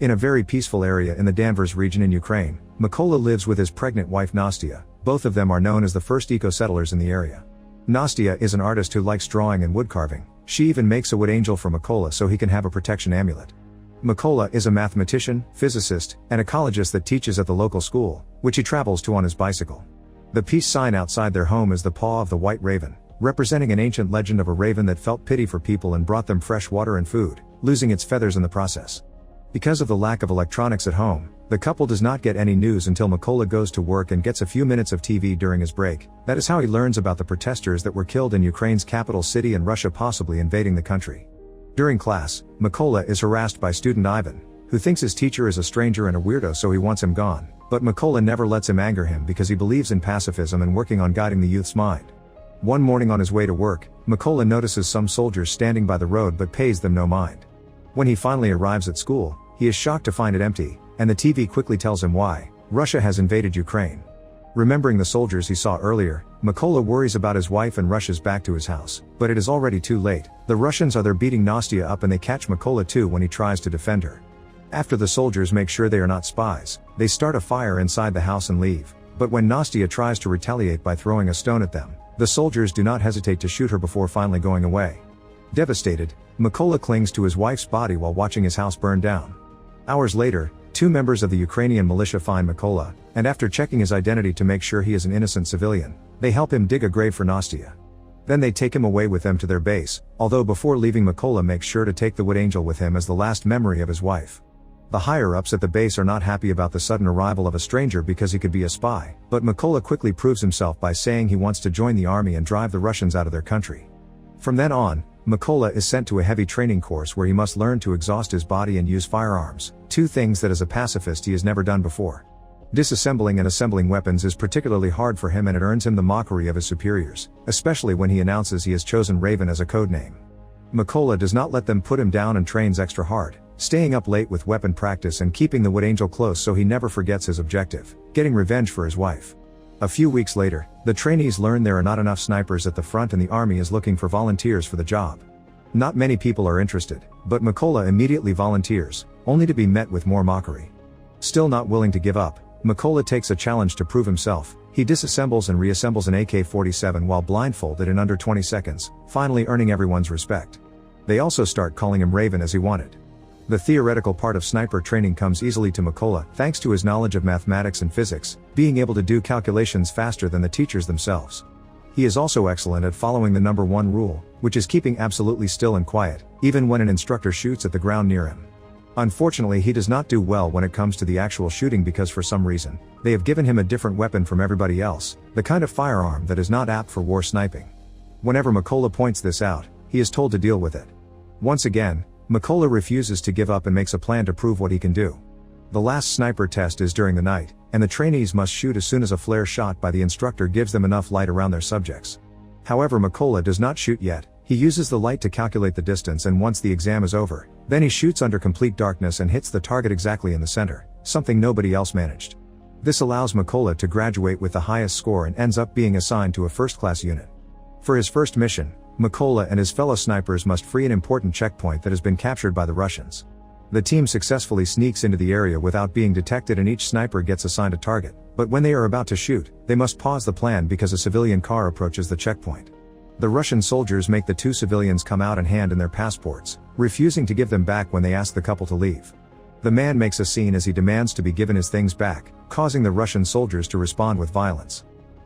In a very peaceful area in the Danvers region in Ukraine, Mykola lives with his pregnant wife Nastya. Both of them are known as the first eco-settlers in the area. Nastya is an artist who likes drawing and wood carving. She even makes a wood angel for Mykola so he can have a protection amulet. Mykola is a mathematician, physicist, and ecologist that teaches at the local school, which he travels to on his bicycle. The peace sign outside their home is the paw of the white raven, representing an ancient legend of a raven that felt pity for people and brought them fresh water and food, losing its feathers in the process. Because of the lack of electronics at home, the couple does not get any news until Mykola goes to work and gets a few minutes of TV during his break. That is how he learns about the protesters that were killed in Ukraine's capital city and Russia possibly invading the country. During class, Mykola is harassed by student Ivan, who thinks his teacher is a stranger and a weirdo so he wants him gone, but Mykola never lets him anger him because he believes in pacifism and working on guiding the youth's mind. One morning on his way to work, Mykola notices some soldiers standing by the road but pays them no mind. When he finally arrives at school, he is shocked to find it empty, and the TV quickly tells him why: Russia has invaded Ukraine. Remembering the soldiers he saw earlier, Mykola worries about his wife and rushes back to his house, but it is already too late. The Russians are there beating Nastya up and they catch Mykola too when he tries to defend her. After the soldiers make sure they are not spies, they start a fire inside the house and leave, but when Nastya tries to retaliate by throwing a stone at them, the soldiers do not hesitate to shoot her before finally going away. Devastated, Mykola clings to his wife's body while watching his house burn down. Hours later, two members of the Ukrainian militia find Mykola, and after checking his identity to make sure he is an innocent civilian, they help him dig a grave for Nastya. Then they take him away with them to their base, although before leaving Mykola makes sure to take the wood angel with him as the last memory of his wife. The higher-ups at the base are not happy about the sudden arrival of a stranger because he could be a spy, but Mykola quickly proves himself by saying he wants to join the army and drive the Russians out of their country. From then on, Mykola is sent to a heavy training course where he must learn to exhaust his body and use firearms, two things that as a pacifist he has never done before. Disassembling and assembling weapons is particularly hard for him and it earns him the mockery of his superiors, especially when he announces he has chosen Raven as a code name. Mykola does not let them put him down and trains extra hard, staying up late with weapon practice and keeping the wood angel close so he never forgets his objective: getting revenge for his wife. A few weeks later, the trainees learn there are not enough snipers at the front and the army is looking for volunteers for the job. Not many people are interested, but Mykola immediately volunteers, only to be met with more mockery. Still not willing to give up, Mykola takes a challenge to prove himself. He disassembles and reassembles an AK-47 while blindfolded in under 20 seconds, finally earning everyone's respect. They also start calling him Raven as he wanted. The theoretical part of sniper training comes easily to Mykola thanks to his knowledge of mathematics and physics, being able to do calculations faster than the teachers themselves. He is also excellent at following the number one rule, which is keeping absolutely still and quiet, even when an instructor shoots at the ground near him. Unfortunately, he does not do well when it comes to the actual shooting because for some reason, they have given him a different weapon from everybody else, the kind of firearm that is not apt for war sniping. Whenever Mykola points this out, he is told to deal with it. Once again, Mykola refuses to give up and makes a plan to prove what he can do. The last sniper test is during the night, and the trainees must shoot as soon as a flare shot by the instructor gives them enough light around their subjects. However, Mykola does not shoot yet. He uses the light to calculate the distance, and once the exam is over, then he shoots under complete darkness and hits the target exactly in the center, something nobody else managed. This allows Mykola to graduate with the highest score and ends up being assigned to a first-class unit. For his first mission, Mykola and his fellow snipers must free an important checkpoint that has been captured by the Russians. The team successfully sneaks into the area without being detected and each sniper gets assigned a target, but when they are about to shoot, they must pause the plan because a civilian car approaches the checkpoint. The Russian soldiers make the two civilians come out and hand in their passports, refusing to give them back when they ask the couple to leave. The man makes a scene as he demands to be given his things back, causing the Russian soldiers to respond with violence.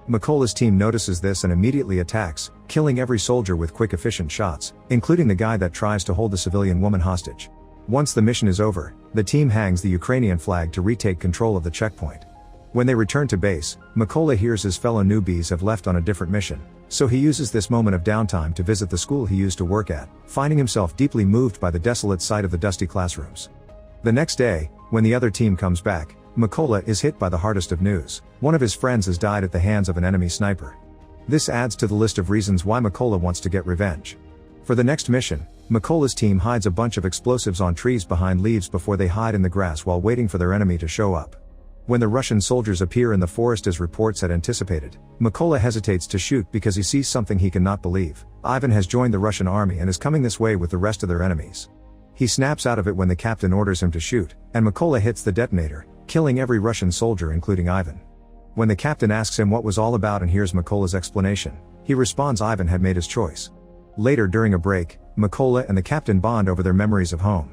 Mykola's team notices this and immediately attacks, killing every soldier with quick efficient shots, including the guy that tries to hold the civilian woman hostage. Once the mission is over, the team hangs the Ukrainian flag to retake control of the checkpoint. When they return to base, Mykola hears his fellow newbies have left on a different mission, so he uses this moment of downtime to visit the school he used to work at, finding himself deeply moved by the desolate sight of the dusty classrooms. The next day, when the other team comes back, Mykola is hit by the hardest of news. One of his friends has died at the hands of an enemy sniper. This adds to the list of reasons why Mykola wants to get revenge. For the next mission, Mykola's team hides a bunch of explosives on trees behind leaves before they hide in the grass while waiting for their enemy to show up. When the Russian soldiers appear in the forest as reports had anticipated, Mykola hesitates to shoot because he sees something he cannot believe. Ivan has joined the Russian army and is coming this way with the rest of their enemies. He snaps out of it when the captain orders him to shoot, and Mykola hits the detonator, killing every Russian soldier including Ivan. When the captain asks him what was all about and hears Mykola's explanation, he responds Ivan had made his choice. Later during a break, Mykola and the captain bond over their memories of home.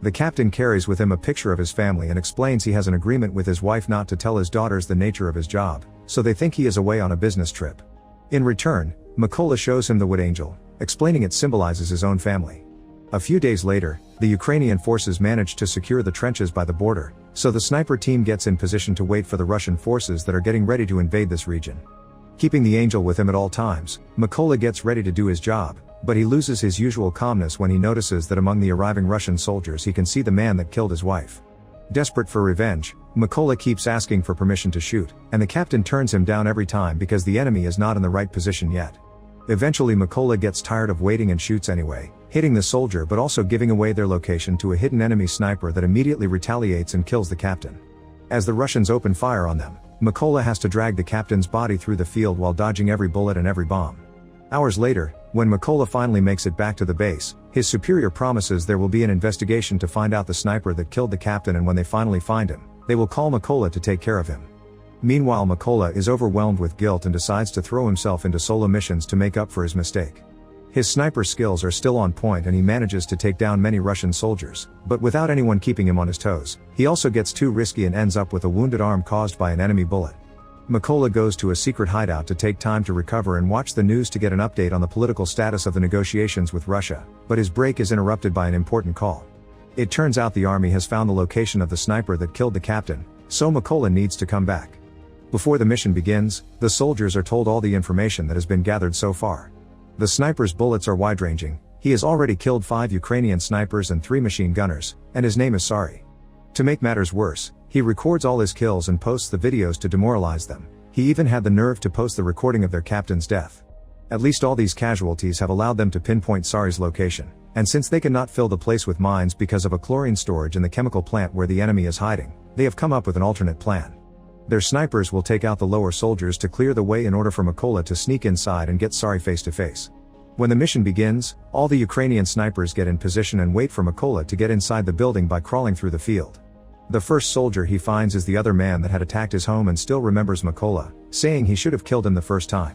The captain carries with him a picture of his family and explains he has an agreement with his wife not to tell his daughters the nature of his job, so they think he is away on a business trip. In return, Mykola shows him the wood angel, explaining it symbolizes his own family. A few days later, the Ukrainian forces manage to secure the trenches by the border, so the sniper team gets in position to wait for the Russian forces that are getting ready to invade this region. Keeping the angel with him at all times, Mykola gets ready to do his job, but he loses his usual calmness when he notices that among the arriving Russian soldiers he can see the man that killed his wife. Desperate for revenge, Mykola keeps asking for permission to shoot, and the captain turns him down every time because the enemy is not in the right position yet. Eventually Mykola gets tired of waiting and shoots anyway, hitting the soldier but also giving away their location to a hidden enemy sniper that immediately retaliates and kills the captain. As the Russians open fire on them, Mykola has to drag the captain's body through the field while dodging every bullet and every bomb. Hours later, when Mykola finally makes it back to the base, his superior promises there will be an investigation to find out the sniper that killed the captain, and when they finally find him, they will call Mykola to take care of him. Meanwhile, Mykola is overwhelmed with guilt and decides to throw himself into solo missions to make up for his mistake. His sniper skills are still on point and he manages to take down many Russian soldiers, but without anyone keeping him on his toes. He also gets too risky and ends up with a wounded arm caused by an enemy bullet. Mykola goes to a secret hideout to take time to recover and watch the news to get an update on the political status of the negotiations with Russia, but his break is interrupted by an important call. It turns out the army has found the location of the sniper that killed the captain, so Mykola needs to come back. Before the mission begins, the soldiers are told all the information that has been gathered so far. The sniper's bullets are wide-ranging, he has already killed 5 Ukrainian snipers and 3 machine gunners, and his name is Sari. To make matters worse, he records all his kills and posts the videos to demoralize them. He even had the nerve to post the recording of their captain's death. At least all these casualties have allowed them to pinpoint Sari's location, and since they cannot fill the place with mines because of a chlorine storage in the chemical plant where the enemy is hiding, they have come up with an alternate plan. Their snipers will take out the lower soldiers to clear the way in order for Mykola to sneak inside and get Sari face to face. When the mission begins, all the Ukrainian snipers get in position and wait for Mykola to get inside the building by crawling through the field. The first soldier he finds is the other man that had attacked his home and still remembers Mykola, saying he should have killed him the first time.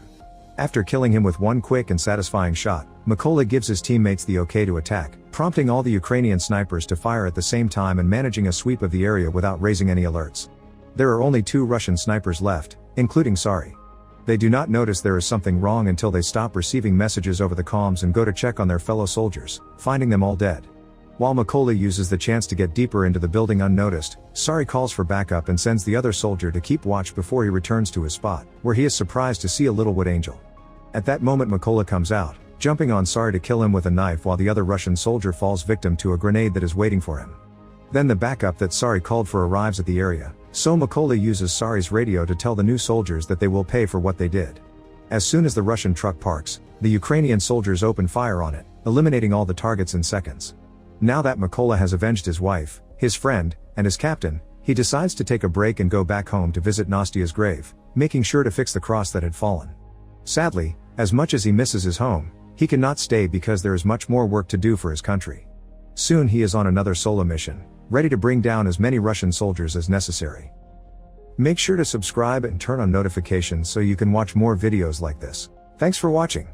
After killing him with one quick and satisfying shot, Mykola gives his teammates the okay to attack, prompting all the Ukrainian snipers to fire at the same time and managing a sweep of the area without raising any alerts. There are only 2 Russian snipers left, including Sari. They do not notice there is something wrong until they stop receiving messages over the comms and go to check on their fellow soldiers, finding them all dead. While Mykola uses the chance to get deeper into the building unnoticed, Sari calls for backup and sends the other soldier to keep watch before he returns to his spot, where he is surprised to see a little wood angel. At that moment Mykola comes out, jumping on Sari to kill him with a knife while the other Russian soldier falls victim to a grenade that is waiting for him. Then the backup that Sari called for arrives at the area, so Mykola uses Sari's radio to tell the new soldiers that they will pay for what they did. As soon as the Russian truck parks, the Ukrainian soldiers open fire on it, eliminating all the targets in seconds. Now that Mykola has avenged his wife, his friend, and his captain, he decides to take a break and go back home to visit Nastia's grave, making sure to fix the cross that had fallen. Sadly, as much as he misses his home, he cannot stay because there is much more work to do for his country. Soon he is on another solo mission, ready to bring down as many Russian soldiers as necessary. Make sure to subscribe and turn on notifications so you can watch more videos like this. Thanks for watching.